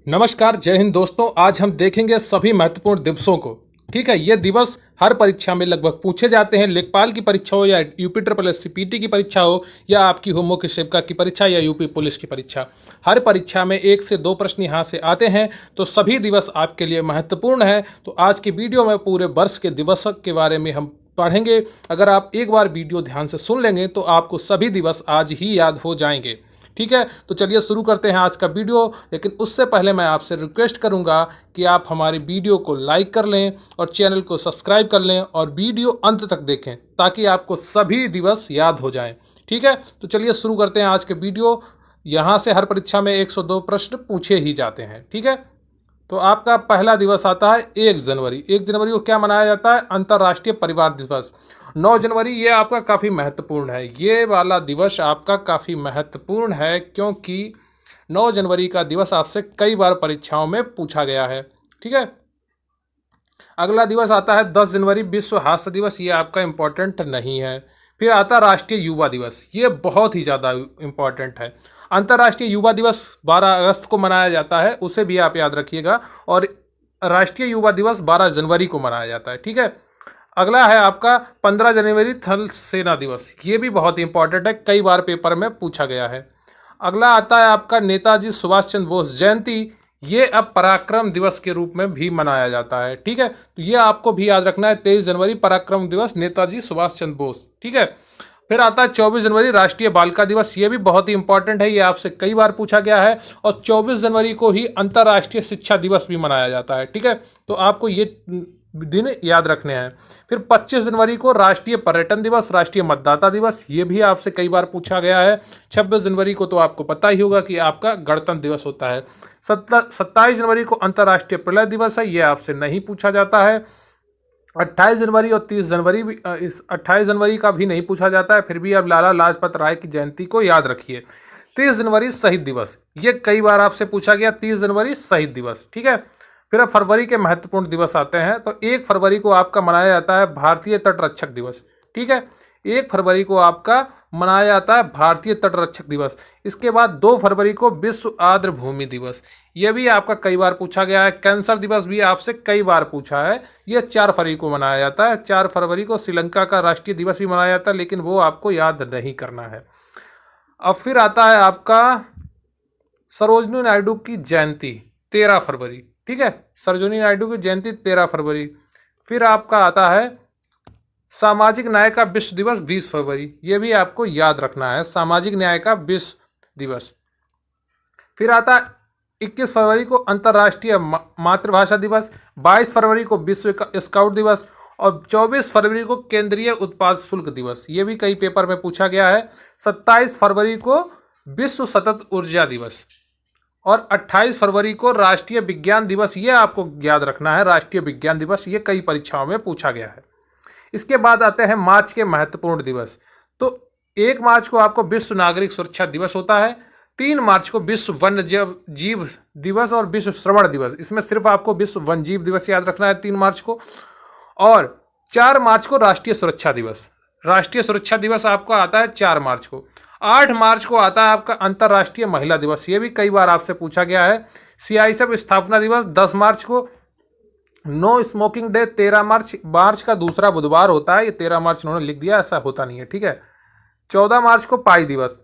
नमस्कार, जय हिंद दोस्तों। आज हम देखेंगे सभी महत्वपूर्ण दिवसों को। ठीक है, ये दिवस हर परीक्षा में लगभग पूछे जाते हैं। लेखपाल की परीक्षा हो या यूपी ट्रिपल एस पीटी की परीक्षा हो या आपकी हो मुख्य सेविका की परीक्षा या यूपी पुलिस की परीक्षा, हर परीक्षा में 1 से 2 प्रश्न यहाँ से आते हैं। तो सभी दिवस आपके लिए महत्वपूर्ण है। तो आज की वीडियो में पूरे वर्ष के दिवस के बारे में हम पढ़ेंगे। अगर आप एक बार वीडियो ध्यान से सुन लेंगे तो आपको सभी दिवस आज ही याद हो जाएंगे। ठीक है, तो चलिए शुरू करते हैं आज का वीडियो। लेकिन उससे पहले मैं आपसे रिक्वेस्ट करूंगा कि आप हमारी वीडियो को लाइक कर लें और चैनल को सब्सक्राइब कर लें और वीडियो अंत तक देखें ताकि आपको सभी दिवस याद हो जाएं। ठीक है, तो चलिए शुरू करते हैं आज के वीडियो। यहाँ से हर परीक्षा में 102 प्रश्न पूछे ही जाते हैं। ठीक है, तो आपका पहला दिवस आता है 1 जनवरी। 1 जनवरी को क्या मनाया जाता है? अंतर्राष्ट्रीय परिवार दिवस। 9 जनवरी ये आपका काफ़ी महत्वपूर्ण है। ये वाला दिवस आपका काफ़ी महत्वपूर्ण है क्योंकि 9 जनवरी का दिवस आपसे कई बार परीक्षाओं में पूछा गया है। ठीक है, अगला दिवस आता है 10 जनवरी, विश्व हास्य दिवस। ये आपका इम्पोर्टेंट नहीं है। फिर आता है राष्ट्रीय युवा दिवस। ये बहुत ही ज़्यादा इम्पोर्टेंट है। अंतर्राष्ट्रीय युवा दिवस 12 अगस्त को मनाया जाता है, उसे भी आप याद रखिएगा। और राष्ट्रीय युवा दिवस 12 जनवरी को मनाया जाता है। ठीक है, अगला है आपका 15 जनवरी थल सेना दिवस। ये भी बहुत इंपॉर्टेंट है, कई बार पेपर में पूछा गया है। अगला आता है आपका नेताजी सुभाष चंद्र बोस जयंती। ये अब पराक्रम दिवस के रूप में भी मनाया जाता है। ठीक है, तो ये आपको भी याद रखना है, 23 जनवरी पराक्रम दिवस, नेताजी सुभाष चंद्र बोस। ठीक है, फिर आता है 24 जनवरी राष्ट्रीय बालिका दिवस। ये भी बहुत ही इंपॉर्टेंट है, ये आपसे कई बार पूछा गया है। और 24 जनवरी को ही अंतर्राष्ट्रीय शिक्षा दिवस भी मनाया जाता है। ठीक है, तो आपको ये दिन याद रखने हैं। फिर 25 जनवरी को राष्ट्रीय पर्यटन दिवस, राष्ट्रीय मतदाता दिवस। ये भी आपसे कई बार पूछा गया है। 26 जनवरी को तो आपको पता ही होगा कि आपका गणतंत्र दिवस होता है। 27 जनवरी को अंतर्राष्ट्रीय प्रलय दिवस है, ये आपसे नहीं पूछा जाता है। 28 जनवरी और 30 जनवरी भी 28 जनवरी का भी नहीं पूछा जाता है, फिर भी अब लाला लाजपत राय की जयंती को याद रखिए। 30 जनवरी शहीद दिवस, ये कई बार आपसे पूछा गया, 30 जनवरी शहीद दिवस। ठीक है, फिर अब फरवरी के महत्वपूर्ण दिवस आते हैं। तो 1 फरवरी को आपका मनाया जाता है भारतीय तटरक्षक दिवस। ठीक है, 1 फरवरी को आपका मनाया जाता है भारतीय तटरक्षक दिवस। इसके बाद 2 फरवरी को विश्व आर्द्र भूमि दिवस। यह भी आपका कई बार पूछा गया है। कैंसर दिवस भी आपसे कई बार पूछा है। यह 4 फरवरी को मनाया जाता है। 4 फरवरी को श्रीलंका का राष्ट्रीय दिवस भी मनाया जाता है, लेकिन वो आपको याद नहीं करना है। अब फिर आता है आपका सरोजिनी नायडू की जयंती, 13 फरवरी। ठीक है, सरोजिनी नायडू की जयंती 13 फरवरी। फिर आपका आता है सामाजिक न्याय का विश्व दिवस, 20 फरवरी। ये भी आपको याद रखना है, सामाजिक न्याय का विश्व दिवस। फिर आता है 21 फरवरी को अंतर्राष्ट्रीय मातृभाषा दिवस, 22 फरवरी को विश्व स्काउट दिवस और 24 फरवरी को केंद्रीय उत्पाद शुल्क दिवस। ये भी कई पेपर में पूछा गया है। 27 फरवरी को विश्व सतत ऊर्जा दिवस और 28 फरवरी को राष्ट्रीय विज्ञान दिवस। ये आपको याद रखना है, राष्ट्रीय विज्ञान दिवस। ये कई परीक्षाओं में पूछा गया है। इसके बाद आते हैं मार्च के महत्वपूर्ण दिवस। तो 1 मार्च को आपको विश्व नागरिक सुरक्षा दिवस होता है। 3 मार्च को विश्व वन्य जीव दिवस और विश्व श्रवण दिवस। इसमें सिर्फ आपको विश्व वन्य जीव दिवस याद रखना है 3 मार्च को। और 4 मार्च को राष्ट्रीय सुरक्षा दिवस। राष्ट्रीय सुरक्षा दिवस आपका आता है 4 मार्च को। 8 मार्च को आता है आपका अंतर्राष्ट्रीय महिला दिवस। ये भी कई बार आपसे पूछा गया है। CISF स्थापना दिवस 10 मार्च को। नो स्मोकिंग डे 13 मार्च, मार्च का दूसरा बुधवार होता है। ये 13 मार्च उन्होंने लिख दिया, ऐसा होता नहीं है। ठीक है, 14 मार्च को पाई दिवस।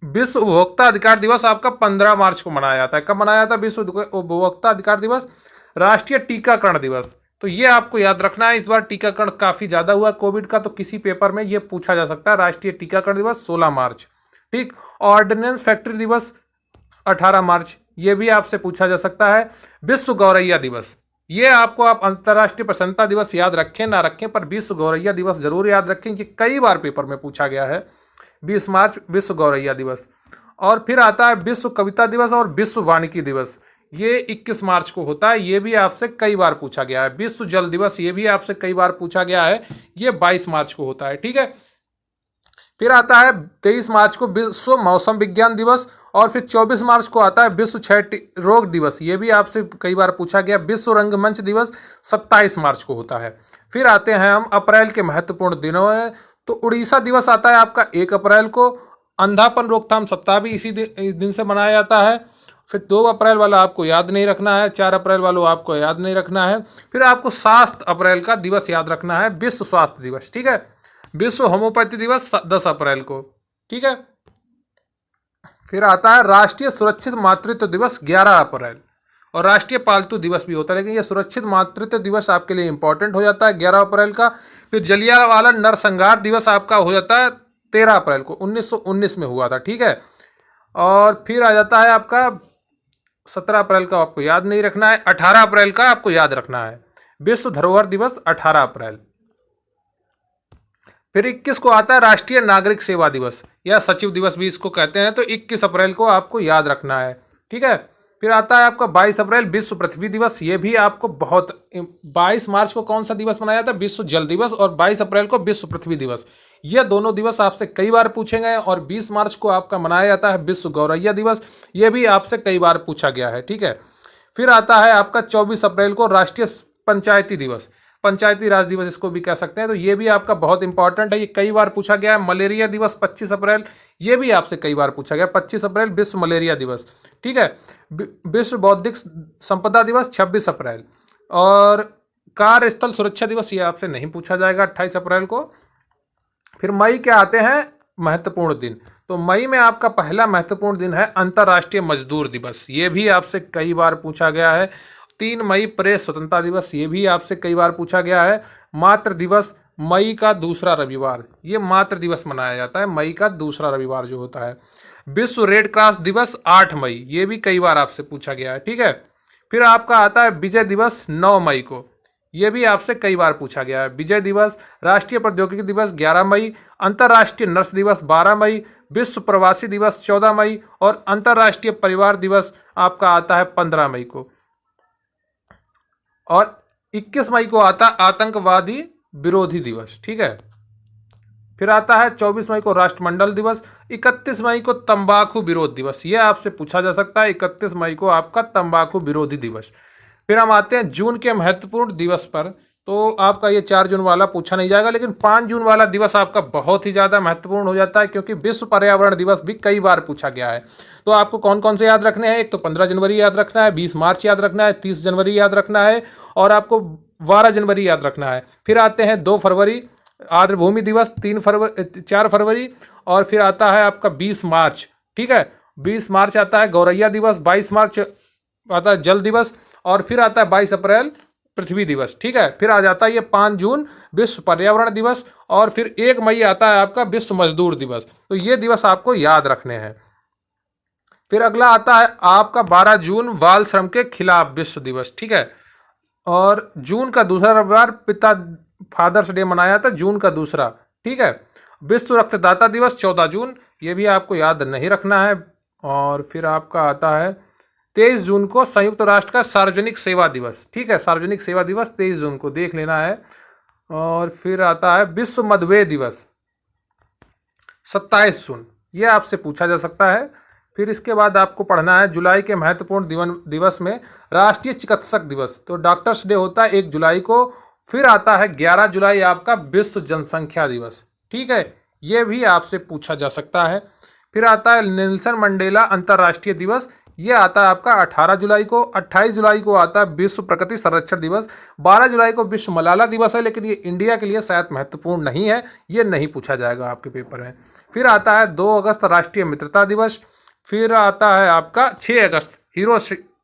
विश्व उपभोक्ता अधिकार दिवस आपका 15 मार्च को मनाया जाता है। कब मनाया जाता है विश्व उपभोक्ता अधिकार दिवस? राष्ट्रीय टीकाकरण दिवस। तो ये आपको याद रखना है। इस बार टीकाकरण काफ़ी ज़्यादा हुआ कोविड का, तो किसी पेपर में ये पूछा जा सकता है। राष्ट्रीय टीकाकरण दिवस 16 मार्च। ठीक, ऑर्डिनेंस फैक्ट्री दिवस 18 मार्च। ये भी आपसे पूछा जा सकता है। विश्व गौरैया दिवस, ये आपको आप अंतर्राष्ट्रीय प्रसन्नता दिवस याद रखें ना रखें, पर विश्व गौरैया दिवस जरूर याद रखें कि कई बार पेपर में पूछा गया है। 20 मार्च विश्व गौरैया दिवस। और फिर आता है विश्व कविता दिवस और विश्व वानिकी दिवस। ये 21 मार्च को होता है। ये भी आपसे कई बार पूछा गया है। विश्व जल दिवस, ये भी आपसे कई बार पूछा गया है। ये 22 मार्च को होता है। ठीक है, फिर आता है 23 मार्च को विश्व मौसम विज्ञान दिवस और फिर 24 मार्च को आता है विश्व क्षय रोग दिवस। ये भी आपसे कई बार पूछा गया। विश्व रंगमंच दिवस 27 मार्च को होता है। फिर आते हैं हम अप्रैल के महत्वपूर्ण दिनों में। तो उड़ीसा दिवस आता है आपका 1 अप्रैल को। अंधापन रोकथाम सप्ताह भी इसी दिन से मनाया जाता है। फिर 2 अप्रैल वाला आपको याद नहीं रखना है, 4 अप्रैल वाला आपको याद नहीं रखना है। फिर आपको 7 अप्रैल का दिवस याद रखना है, विश्व स्वास्थ्य दिवस, ठीक है। विश्व होम्योपैथी दिवस 10 अप्रैल को, ठीक है। फिर आता है राष्ट्रीय सुरक्षित मातृत्व दिवस 11 अप्रैल, और राष्ट्रीय पालतू दिवस भी होता है, लेकिन ये सुरक्षित मातृत्व दिवस आपके लिए इंपॉर्टेंट हो जाता है 11 अप्रैल का। फिर जलियांवाला नरसंहार दिवस आपका हो जाता है 13 अप्रैल को, 1919 में हुआ था, ठीक है। और फिर आ जाता है आपका 17 अप्रैल का आपको याद नहीं रखना है, 18 अप्रैल का आपको याद रखना है, विश्व धरोहर दिवस 18 अप्रैल। फिर 21 को आता है राष्ट्रीय नागरिक सेवा दिवस या सचिव दिवस भी इसको कहते हैं, तो 21 अप्रैल को आपको याद रखना है, ठीक है। फिर आता है आपका 22 अप्रैल विश्व पृथ्वी दिवस, ये भी आपको बहुत 22 मार्च को कौन सा दिवस मनाया जाता है, विश्व जल दिवस, और 22 अप्रैल को विश्व पृथ्वी दिवस। ये दोनों दिवस आपसे कई बार पूछे गए, और 20 मार्च को आपका मनाया जाता है विश्व गौरैया दिवस, ये भी आपसे कई बार पूछा गया है, ठीक है। फिर आता है आपका 24 अप्रैल को राष्ट्रीय पंचायती दिवस, पंचायती राज दिवस इसको भी कह सकते हैं, तो ये भी आपका बहुत इंपॉर्टेंट है, ये कई बार पूछा गया है। मलेरिया दिवस 25 अप्रैल, ये भी आपसे कई बार पूछा गया, 25 अप्रैल विश्व मलेरिया दिवस, ठीक है। विश्व बौद्धिक संपदा दिवस 26 अप्रैल, और कार्यस्थल सुरक्षा दिवस ये आपसे नहीं पूछा जाएगा 28 अप्रैल को। फिर मई के आते हैं महत्वपूर्ण दिन, तो मई में आपका पहला महत्वपूर्ण दिन है अंतर्राष्ट्रीय मजदूर दिवस, ये भी आपसे कई बार पूछा गया है। 3 मई प्रेस स्वतंत्रता दिवस, ये भी आपसे कई बार पूछा गया है। मातृ दिवस मई का दूसरा रविवार, ये मातृ दिवस मनाया जाता है मई का दूसरा रविवार जो होता है। विश्व रेड क्रॉस दिवस 8 मई, ये भी कई बार आपसे पूछा गया है, ठीक है। फिर आपका आता है विजय दिवस 9 मई को, ये भी आपसे कई बार पूछा गया है। विजय दिवस, राष्ट्रीय प्रौद्योगिकी दिवस 11 मई, अंतर्राष्ट्रीय नर्स दिवस 12 मई, विश्व प्रवासी दिवस 14 मई, और अंतर्राष्ट्रीय परिवार दिवस आपका आता है 15 मई को, और 21 मई को आता है आतंकवादी विरोधी दिवस, ठीक है। फिर आता है 24 मई को राष्ट्रमंडल दिवस, 31 मई को तंबाकू विरोध दिवस, ये आपसे पूछा जा सकता है, 31 मई को आपका तंबाकू विरोधी दिवस। फिर हम आते हैं जून के महत्वपूर्ण दिवस पर, तो आपका ये 4 जून वाला पूछा नहीं जाएगा, लेकिन 5 जून वाला दिवस आपका बहुत ही ज़्यादा महत्वपूर्ण हो जाता है, क्योंकि विश्व पर्यावरण दिवस भी कई बार पूछा गया है। तो आपको कौन कौन से याद रखने हैं, एक तो 15 जनवरी याद रखना है, 20 मार्च याद रखना है, 30 जनवरी याद रखना है, और आपको 12 जनवरी याद रखना है। फिर आते हैं 2 फरवरी आर्द्रभूमि दिवस, 4 फरवरी, और फिर आता है आपका 20 मार्च, ठीक है। 20 मार्च आता है गौरैया दिवस, 22 मार्च आता है जल दिवस, और फिर आता है 22 अप्रैल पृथ्वी दिवस, ठीक है। फिर आ जाता है ये 5 जून विश्व पर्यावरण दिवस, और फिर 1 मई आता है आपका विश्व मजदूर दिवस, तो ये दिवस आपको याद रखने हैं। फिर अगला आता है आपका 12 जून बाल श्रम के खिलाफ विश्व दिवस, ठीक है। और जून का दूसरा रविवार पिता फादर्स डे मनाया जाता है, जून का दूसरा, ठीक है। विश्व रक्तदाता दिवस 14 जून, ये भी आपको याद नहीं रखना है। और फिर आपका आता है 23 जून को संयुक्त राष्ट्र का सार्वजनिक सेवा दिवस, ठीक है, सार्वजनिक सेवा दिवस 23 जून को देख लेना है। और फिर आता है विश्व मधुमेह दिवस 27 जून, ये आपसे पूछा जा सकता है। फिर इसके बाद आपको पढ़ना है जुलाई के महत्वपूर्ण दिवस में राष्ट्रीय चिकित्सक दिवस, तो डॉक्टर्स डे होता है 1 जुलाई को। फिर आता है 11 जुलाई आपका विश्व जनसंख्या दिवस, ठीक है, ये भी आपसे पूछा जा सकता है। फिर आता है नेल्सन मंडेला अंतर्राष्ट्रीय दिवस, ये आता है आपका 18 जुलाई को। 28 जुलाई को आता है विश्व प्रकृति संरक्षण दिवस। 12 जुलाई को विश्व मलाला दिवस है, लेकिन ये इंडिया के लिए शायद महत्वपूर्ण नहीं है, ये नहीं पूछा जाएगा आपके पेपर में। फिर आता है 2 अगस्त राष्ट्रीय मित्रता दिवस। फिर आता है आपका 6 अगस्त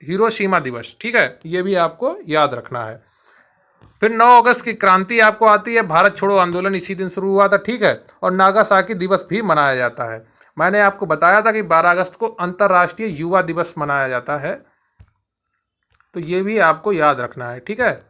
हिरोशिमा दिवस, ठीक है, ये भी आपको याद रखना है। फिर 9 अगस्त की क्रांति आपको आती है, भारत छोड़ो आंदोलन इसी दिन शुरू हुआ था, ठीक है। और नागासाकी दिवस भी मनाया जाता है। मैंने आपको बताया था कि 12 अगस्त को अंतर्राष्ट्रीय युवा दिवस मनाया जाता है, तो ये भी आपको याद रखना है, ठीक है।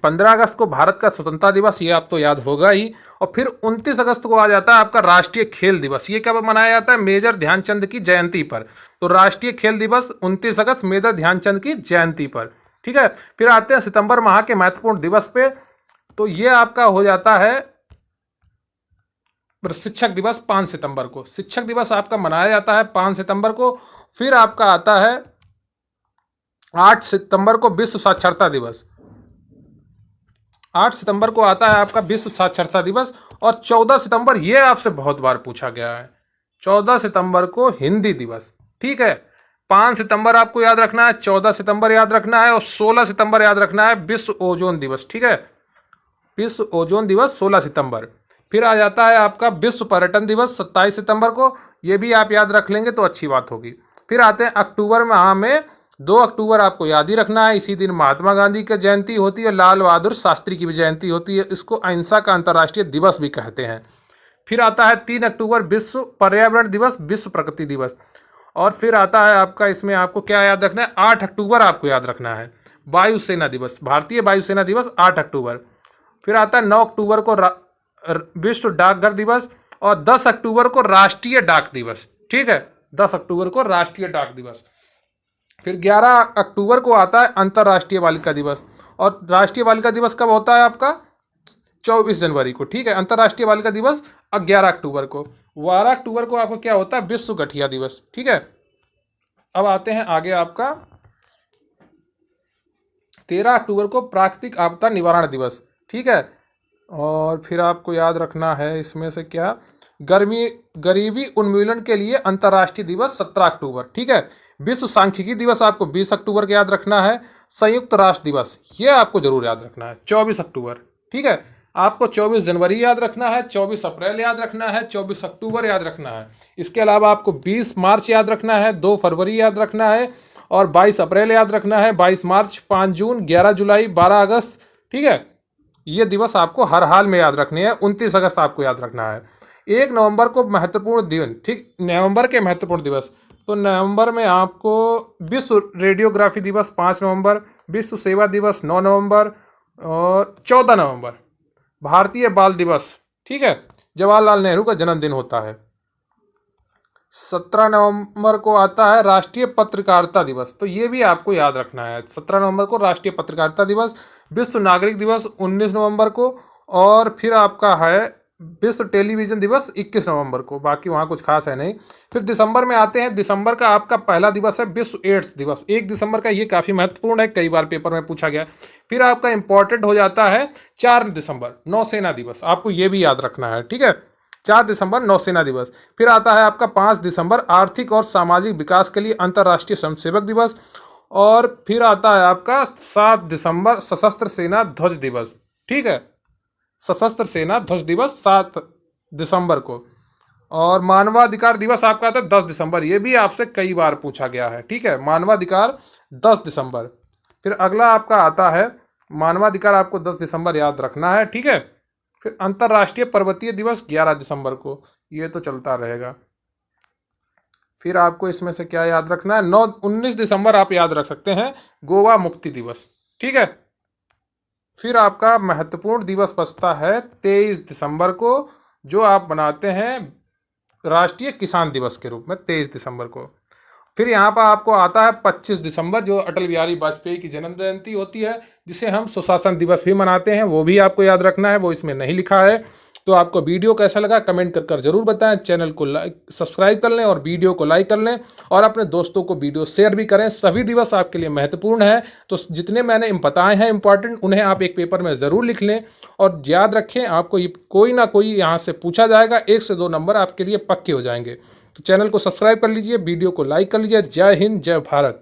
15 अगस्त को भारत का स्वतंत्रता दिवस, ये आपको याद होगा ही। और फिर 29 अगस्त को आ जाता है आपका राष्ट्रीय खेल दिवस, ये कब मनाया जाता है, मेजर ध्यानचंद की जयंती पर। तो राष्ट्रीय खेल दिवस 29 अगस्त मेजर ध्यानचंद की जयंती पर, ठीक है। फिर आते हैं सितंबर माह के महत्वपूर्ण दिवस पे, तो ये आपका हो जाता है शिक्षक दिवस 5 सितंबर को। शिक्षक दिवस आपका मनाया जाता है 5 सितंबर को। फिर आपका आता है 8 सितंबर को विश्व साक्षरता दिवस, 8 सितंबर को आता है आपका विश्व साक्षरता दिवस। और 14 सितंबर, ये आपसे बहुत बार पूछा गया है, 14 सितंबर को हिंदी दिवस। ठीक है, 5 सितंबर आपको याद रखना है, 14 सितंबर याद रखना है, और 16 सितंबर याद रखना है विश्व ओजोन दिवस। ठीक है, विश्व ओजोन दिवस 16 सितंबर। फिर आ जाता है आपका विश्व पर्यटन दिवस 27 सितंबर को, ये भी आप याद रख लेंगे तो अच्छी बात होगी। फिर आते हैं अक्टूबर माह में 2 अक्टूबर आपको याद ही रखना है, इसी दिन महात्मा गांधी की जयंती होती है, लाल बहादुर शास्त्री की भी जयंती होती है, इसको अहिंसा का अंतर्राष्ट्रीय दिवस भी कहते हैं। फिर आता है 3 अक्टूबर विश्व पर्यावरण दिवस, विश्व प्रकृति दिवस। और फिर आता है आपका, इसमें आपको क्या याद रखना है, 8 अक्टूबर आपको याद रखना है वायुसेना दिवस, भारतीय वायुसेना दिवस 8 अक्टूबर। फिर आता है 9 अक्टूबर को विश्व डाकघर दिवस, और 10 अक्टूबर को राष्ट्रीय डाक दिवस। ठीक है, 10 अक्टूबर को राष्ट्रीय डाक दिवस। फिर 11 अक्टूबर को आता है अंतर्राष्ट्रीय बालिका दिवस, और राष्ट्रीय बालिका दिवस कब होता है आपका, 24 जनवरी को। ठीक है, अंतर्राष्ट्रीय बालिका दिवस 11 अक्टूबर को। 12 अक्टूबर को आपको क्या होता है, विश्व गठिया दिवस। ठीक है, अब आते हैं आगे आपका 13 अक्टूबर को प्राकृतिक आपदा निवारण दिवस। ठीक है, और फिर आपको याद रखना है इसमें से क्या, गरीबी उन्मूलन के लिए अंतर्राष्ट्रीय दिवस 17 अक्टूबर। ठीक है, विश्व सांख्यिकी दिवस आपको 20 अक्टूबर को याद रखना है। संयुक्त राष्ट्र दिवस, ये आपको जरूर याद रखना है, 24 अक्टूबर। ठीक है, आपको 24 जनवरी याद रखना है, 24 अप्रैल याद रखना है, 24 अक्टूबर याद रखना है। इसके अलावा आपको 20 मार्च याद रखना है, 2 फरवरी याद रखना है, और 22 अप्रैल याद रखना है, 22 मार्च, 5 जून, 11 जुलाई, 12 अगस्त। ठीक है, ये दिवस आपको हर हाल में याद रखने हैं। 29 अगस्त आपको याद रखना है। 1 नवंबर को महत्वपूर्ण दिन, ठीक, नवंबर के महत्वपूर्ण दिवस, तो नवंबर में आपको विश्व रेडियोग्राफी दिवस 5 नवंबर, विश्व सेवा दिवस 9 नवंबर, और 14 नवंबर भारतीय बाल दिवस। ठीक है, जवाहरलाल नेहरू का जन्मदिन होता है। 17 नवंबर को आता है राष्ट्रीय पत्रकारिता दिवस, तो ये भी आपको याद रखना है, 17 नवंबर को राष्ट्रीय पत्रकारिता दिवस। विश्व नागरिक दिवस 19 नवंबर को, और फिर आपका है विश्व टेलीविजन दिवस 21 नवंबर को। बाकी वहाँ कुछ खास है नहीं। फिर दिसंबर में आते हैं, दिसंबर का आपका पहला दिवस है विश्व एड्स दिवस, 1 दिसंबर का, ये काफ़ी महत्वपूर्ण है, कई बार पेपर में पूछा गया। फिर आपका इंपॉर्टेंट हो जाता है 4 दिसंबर नौसेना दिवस, आपको ये भी याद रखना है। ठीक है, 4 दिसंबर नौसेना दिवस। फिर आता है आपका 5 दिसंबर आर्थिक और सामाजिक विकास के लिए अंतर्राष्ट्रीय स्वयंसेवक दिवस। और फिर आता है आपका 7 दिसंबर सशस्त्र सेना ध्वज दिवस। ठीक है, सशस्त्र सेना ध्वज दिवस 7 दिसंबर को। और मानवाधिकार दिवस आपका आता है 10 दिसंबर, ये भी आपसे कई बार पूछा गया है। ठीक है, मानवाधिकार 10 दिसंबर। फिर अगला आपका आता है, मानवाधिकार आपको 10 दिसंबर याद रखना है। ठीक है, फिर अंतर्राष्ट्रीय पर्वतीय दिवस 11 दिसंबर को, ये तो चलता रहेगा। फिर आपको इसमें से क्या याद रखना है, 19 दिसंबर आप याद रख सकते हैं, गोवा मुक्ति दिवस। ठीक है, फिर आपका महत्वपूर्ण दिवस बचता है 23 दिसंबर को, जो आप बनाते हैं राष्ट्रीय किसान दिवस के रूप में, 23 दिसंबर को। फिर यहाँ पर आपको आता है 25 दिसंबर, जो अटल बिहारी वाजपेयी की जन्म जयंती होती है, जिसे हम सुशासन दिवस भी मनाते हैं, वो भी आपको याद रखना है, वो इसमें नहीं लिखा है। तो आपको वीडियो कैसा लगा कमेंट कर जरूर बताएं। चैनल को सब्सक्राइब कर लें और वीडियो को लाइक कर लें, और अपने दोस्तों को वीडियो शेयर भी करें। सभी दिवस आपके लिए महत्वपूर्ण है, तो जितने मैंने बताए हैं इंपॉर्टेंट, उन्हें आप एक पेपर में ज़रूर लिख लें। और याद रखें, आपको कोई ना कोई यहाँ से पूछा जाएगा, 1 से 2 नंबर आपके लिए पक्के हो जाएंगे। तो चैनल को सब्सक्राइब कर लीजिए, वीडियो को लाइक कर लीजिए। जय हिंद, जय भारत।